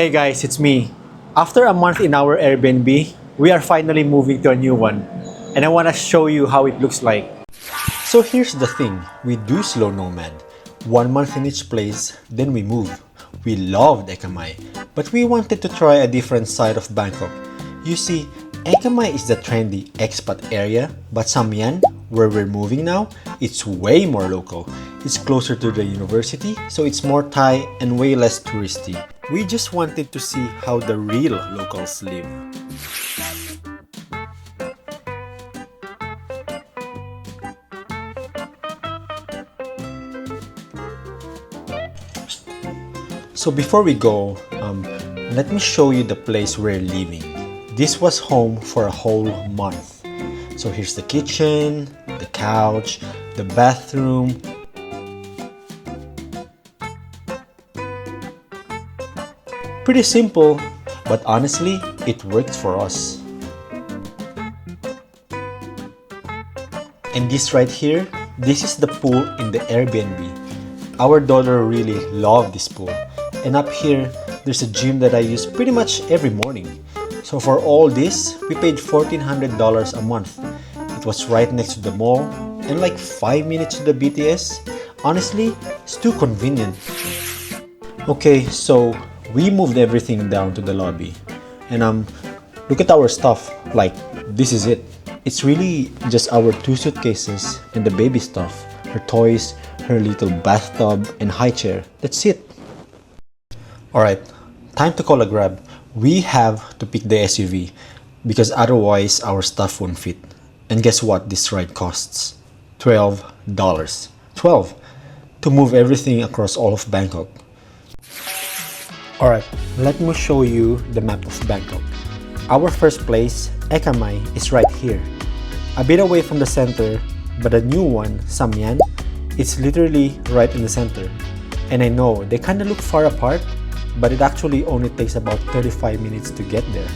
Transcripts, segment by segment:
Hey guys, it's me. After a month in our Airbnb, we are finally moving to a new one. And I want to show you how it looks like. So here's the thing, we do slow nomad. 1 month in each place, then we move. We loved Ekkamai, but we wanted to try a different side of Bangkok. You see, Ekkamai is the trendy expat area, but Samyan, where we're moving now, it's way more local. It's closer to the university, so it's more Thai and way less touristy. We just wanted to see how the real locals live. So before we go, let me show you the place we're living. This was home for a whole month. So here's the kitchen, the couch, the bathroom. Pretty simple, but honestly, it worked for us. And this right here, this is the pool in the Airbnb. Our daughter really loved this pool. And up here, there's a gym that I use pretty much every morning. So for all this, we paid $1,400 a month. It was right next to the mall and like 5 minutes to the BTS. Honestly, it's too convenient. Okay, so we moved everything down to the lobby. And look at our stuff. Like, this is it. It's really just our 2 suitcases and the baby stuff. Her toys, her little bathtub, and high chair. That's it. Alright, time to call a grab. We have to pick the SUV because otherwise our stuff won't fit. And guess what this ride costs? $12. 12 to move everything across all of Bangkok. Alright, let me show you the map of Bangkok. Our first place, Ekkamai, is right here. A bit away from the center, but a new one, Samyan, it's literally right in the center. And I know they kinda look far apart, but it actually only takes about 35 minutes to get there.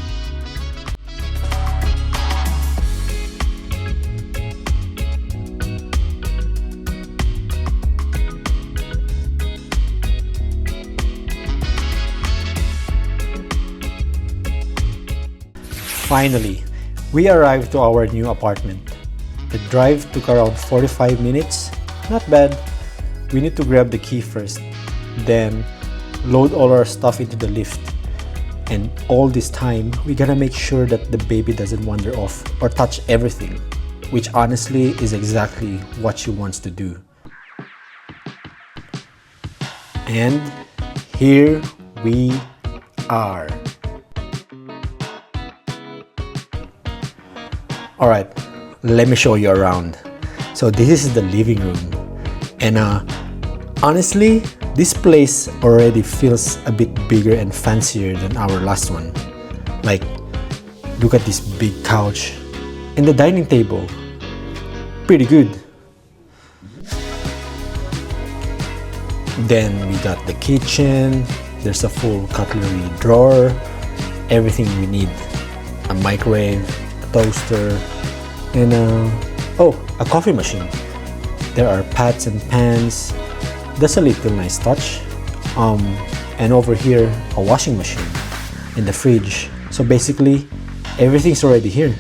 Finally, we arrived to our new apartment. The drive took around 45 minutes. Not bad. We need to grab the key first, then load all our stuff into the lift. And all this time, we gotta make sure that the baby doesn't wander off or touch everything, which honestly is exactly what she wants to do. And here we are. Alright, let me show you around. So this is the living room. And honestly, this place already feels a bit bigger and fancier than our last one. Like, look at this big couch and the dining table. Pretty good. Then we got the kitchen. There's a full cutlery drawer. Everything we need. A microwave, a toaster, and a coffee machine. There are pots and pans. That's a little nice touch. And over here, a washing machine and the fridge. So basically, everything's already here.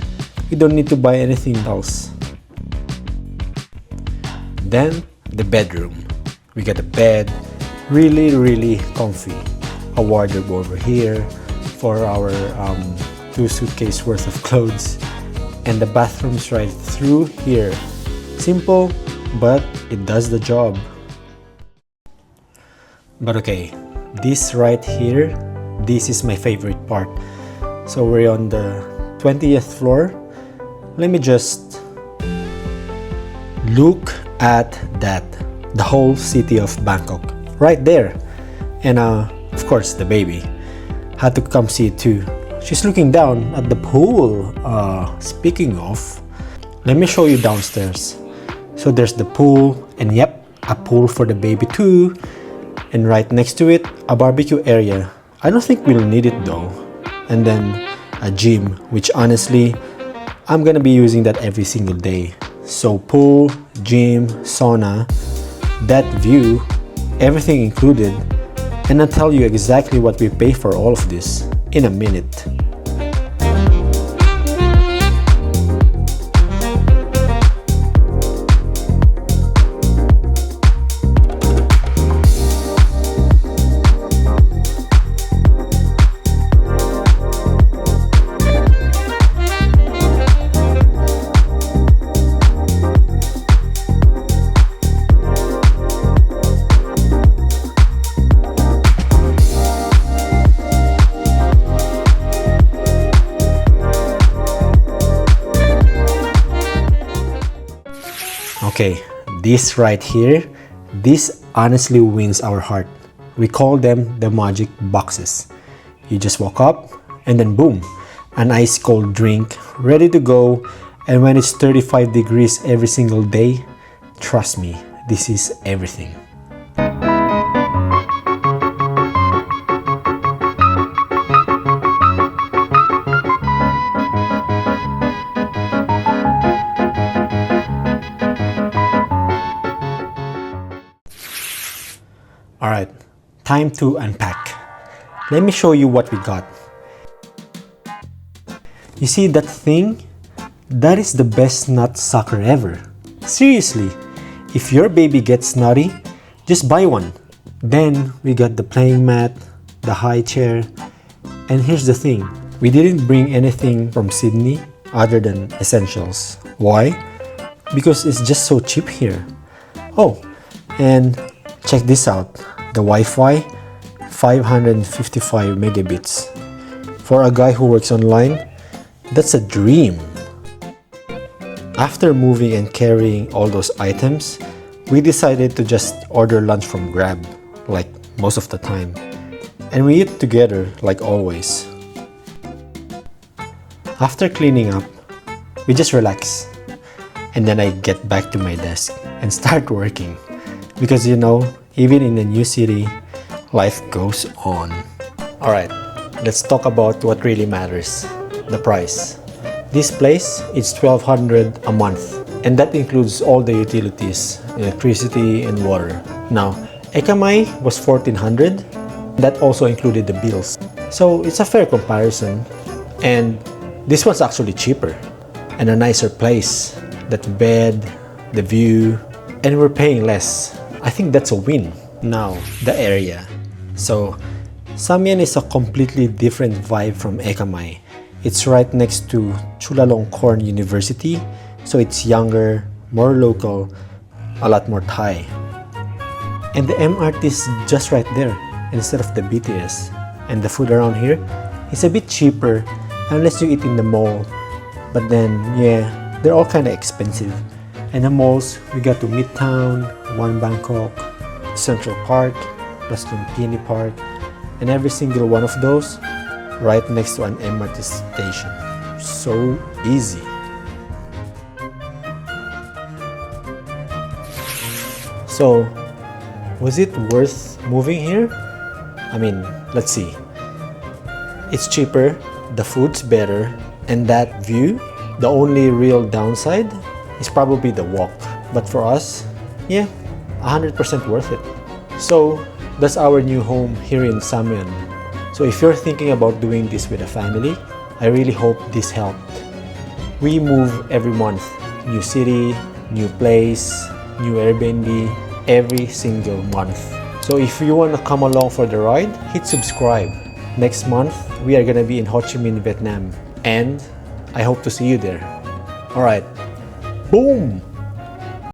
You don't need to buy anything else. Then, the bedroom. We got a bed, really comfy. A wardrobe over here for our 2 suitcase worth of clothes. And the bathroom's right through here. Simple, but it does the job. But okay, this right here, this is my favorite part. So we're on the 20th floor. Let me just look at that. The whole city of Bangkok, right there. And of course, the baby. Had to come see it too. She's looking down at the pool. Speaking of, let me show you downstairs. So there's the pool, and yep, a pool for the baby too. And right next to it, a barbecue area. I don't think we'll need it though. And then a gym, which honestly, I'm gonna be using that every single day. So pool, gym, sauna, that view, everything included. And I'll tell you exactly what we pay for all of this in a minute. Okay, this right here, this honestly wins our heart. We call them the magic boxes. You just walk up and then boom, an ice cold drink ready to go. And when it's 35 degrees every single day, trust me, this is everything. Alright, time to unpack. Let me show you what we got. You see that thing? That is the best nut sucker ever. Seriously, if your baby gets naughty, just buy one. Then we got the playing mat, the high chair, and here's the thing. We didn't bring anything from Sydney other than essentials. Why? Because it's just so cheap here. Oh, and check this out. The Wi-Fi, 555 megabits. For a guy who works online, that's a dream. After moving and carrying all those items, we decided to just order lunch from Grab, like most of the time. And we eat together like always. After cleaning up, we just relax. And then I get back to my desk and start working. Because you know, even in a new city, life goes on. Alright, let's talk about what really matters, the price. This place is $1,200 a month, and that includes all the utilities, electricity and water. Now, Ekkamai was $1,400, that also included the bills. So it's a fair comparison, and this one's actually cheaper and a nicer place. That bed, the view, and we're paying less. I think that's a win. Now, the area. So, Samian is a completely different vibe from Ekkamai. It's right next to Chulalongkorn University, so it's younger, more local, a lot more Thai. And the MRT is just right there, instead of the BTS. And the food around here is a bit cheaper, unless you eat in the mall. But then, yeah, they're all kinda expensive. And the malls, we got to Midtown, One Bangkok, Central Park, plus Lumpini Park, and every single one of those right next to an MRT station. So easy. So, was it worth moving here? I mean, let's see. It's cheaper, the food's better, and that view, the only real downside is probably the walk. But for us, yeah, 100% worth it. So, that's our new home here in Samian. So if you're thinking about doing this with a family, I really hope this helped. We move every month. New city, new place, new Airbnb, every single month. So if you want to come along for the ride, hit subscribe. Next month, we are gonna be in Ho Chi Minh, Vietnam. And I hope to see you there. Alright, boom!